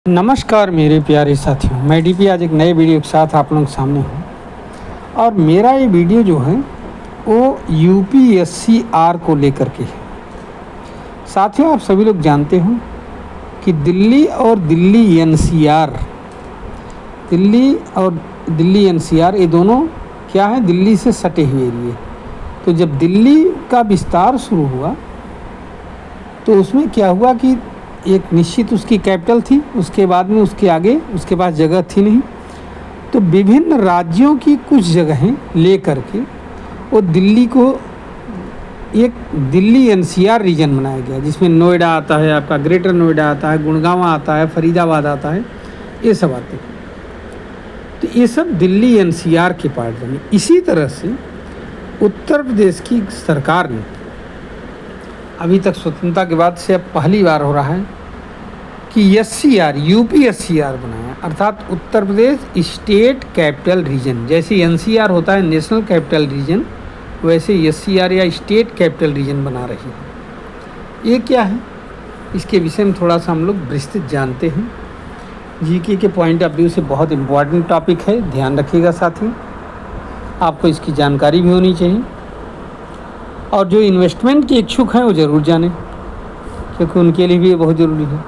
नमस्कार मेरे प्यारे साथियों, मैं डीपी आज एक नए वीडियो के साथ आप लोगों के सामने हूँ। और मेरा ये वीडियो जो है वो यूपीएससीआर को लेकर के है। साथियों, आप सभी लोग जानते हो कि दिल्ली और दिल्ली एनसीआर ये दोनों क्या है, दिल्ली से सटे हुए एरिए। तो जब दिल्ली का विस्तार शुरू हुआ तो उसमें क्या हुआ कि एक निश्चित उसकी कैपिटल थी, उसके बाद में उसके आगे उसके पास जगह थी नहीं, तो विभिन्न राज्यों की कुछ जगहें ले करके वो दिल्ली को एक दिल्ली एनसीआर रीजन बनाया गया, जिसमें नोएडा आता है, आपका ग्रेटर नोएडा आता है, गुड़गांव आता है, फरीदाबाद आता है, ये सब आते हैं। तो ये सब दिल्ली एनसीआर के पार्ट बने। इसी तरह से उत्तर प्रदेश की सरकार ने अभी तक स्वतंत्रता के बाद से अब पहली बार हो रहा है कि यूपीएससीआर बनाया, अर्थात Uttar Pradesh state capital region. जैसे एनसीआर होता है नेशनल कैपिटल रीजन, वैसे एससीआर या स्टेट कैपिटल रीजन बना रही है। ये क्या है, इसके विषय में थोड़ा सा हम लोग विस्तृत जानते हैं। जीके के पॉइंट ऑफ व्यू से बहुत इम्पोर्टेंट टॉपिक है, ध्यान रखिएगा साथियों, आपको इसकी जानकारी भी होनी चाहिए। और जो इन्वेस्टमेंट के इच्छुक हैं वो ज़रूर जानें, क्योंकि उनके लिए भी ये बहुत ज़रूरी है।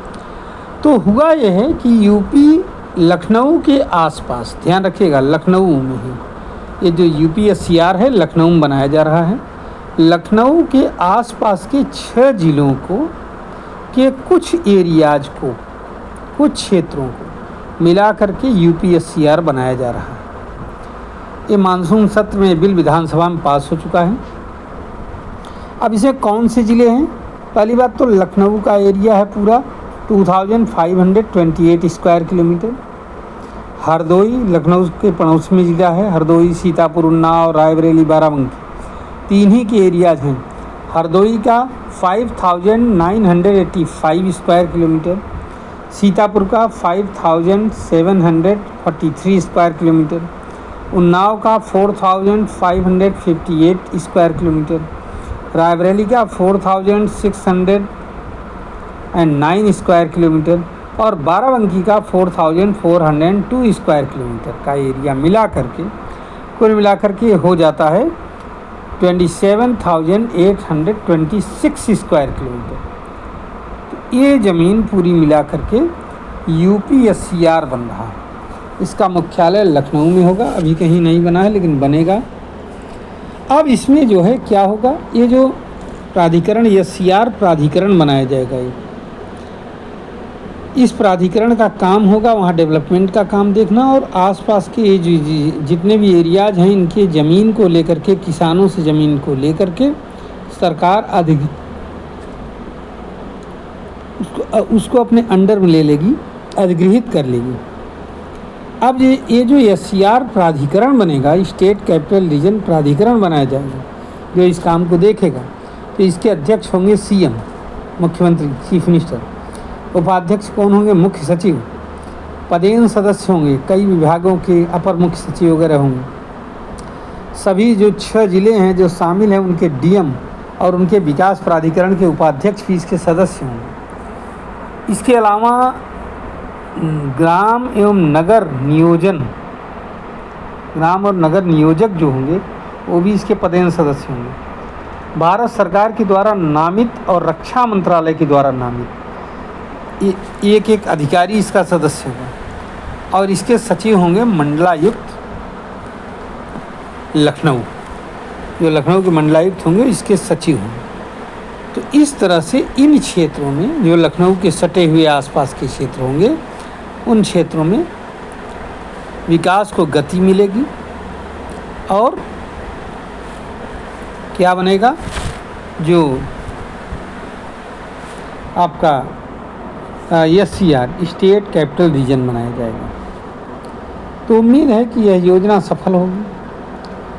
तो हुआ यह है कि यूपी लखनऊ के आसपास, ध्यान रखिएगा लखनऊ में ही ये जो यूपीएससीआर है लखनऊ में बनाया जा रहा है। लखनऊ के आसपास के 6 जिलों को के कुछ एरियाज को, कुछ क्षेत्रों को मिला करके यूपीएससीआर बनाया जा रहा है। ये मानसून सत्र में बिल विधानसभा में पास हो चुका है। अब इसमें कौन से ज़िले हैं? पहली बात तो लखनऊ का एरिया है पूरा 2528 स्क्वायर किलोमीटर। हरदोई लखनऊ के पड़ोस में ज़िला है, हरदोई, सीतापुर, उन्नाव, रायबरेली, बाराबंकी, तीन ही के एरियाज हैं। हरदोई का 5985 स्क्वायर किलोमीटर, सीतापुर का 5743 स्क्वायर किलोमीटर, उन्नाव का 4558 स्क्वायर किलोमीटर, रायबरेली का 4609 स्क्वायर किलोमीटर और बाराबंकी का 4402 स्क्वायर किलोमीटर का एरिया मिला करके कुल मिला करके हो जाता है 27,826 स्क्वायर किलोमीटर। तो ये ज़मीन पूरी मिला करके यूपीएससीआर बन रहा है। इसका मुख्यालय लखनऊ में होगा, अभी कहीं नहीं बना है लेकिन बनेगा। अब इसमें जो है क्या होगा, ये जो प्राधिकरण एससीआर प्राधिकरण बनाया जाएगा, इस प्राधिकरण का काम होगा वहाँ डेवलपमेंट का काम देखना और आसपास के जितने भी एरियाज हैं इनके ज़मीन को लेकर के, किसानों से ज़मीन को लेकर के सरकार उसको अपने अंडर में ले लेगी, अधिगृहित कर लेगी। अब ये जो एससीआर प्राधिकरण बनेगा, स्टेट कैपिटल रीजन प्राधिकरण बनाया जाएगा जो इस काम को देखेगा। तो इसके अध्यक्ष होंगे सीएम, मुख्यमंत्री, चीफ मिनिस्टर। उपाध्यक्ष कौन होंगे? मुख्य सचिव। पदेन सदस्य होंगे, कई विभागों के अपर मुख्य सचिव वगैरह होंगे। सभी जो 6 ज़िले हैं जो शामिल हैं उनके डीएम और उनके विकास प्राधिकरण के उपाध्यक्ष भी इसके सदस्य होंगे। इसके अलावा ग्राम एवं नगर नियोजन, ग्राम और नगर नियोजक जो होंगे वो भी इसके पदेन सदस्य होंगे। भारत सरकार के द्वारा नामित और रक्षा मंत्रालय के द्वारा नामित एक एक अधिकारी इसका सदस्य होगा और इसके सचिव होंगे मंडलायुक्त लखनऊ, जो लखनऊ के मंडलायुक्त होंगे इसके सचिव होंगे। तो इस तरह से इन क्षेत्रों में जो लखनऊ के सटे हुए आसपास के क्षेत्र होंगे उन क्षेत्रों में विकास को गति मिलेगी और क्या बनेगा, जो आपका एससीआर स्टेट कैपिटल रीजन बनाया जाएगा। तो उम्मीद है कि यह योजना सफल होगी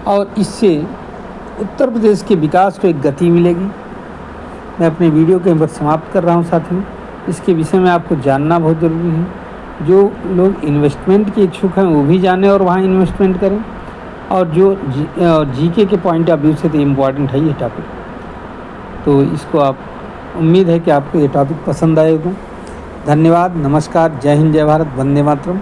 और इससे उत्तर प्रदेश के विकास को एक गति मिलेगी। मैं अपने वीडियो के अंदर समाप्त कर रहा हूँ साथियों। इसके विषय में आपको जानना बहुत ज़रूरी है। जो लोग इन्वेस्टमेंट के इच्छुक हैं वो भी जानें और वहाँ इन्वेस्टमेंट करें, और जो जीके के पॉइंट ऑफ व्यू से तो इम्पॉर्टेंट है ये टॉपिक। तो इसको आप, उम्मीद है कि आपको ये टॉपिक पसंद आएगा। धन्यवाद, नमस्कार, जय हिंद, जय भारत, वंदे मातरम।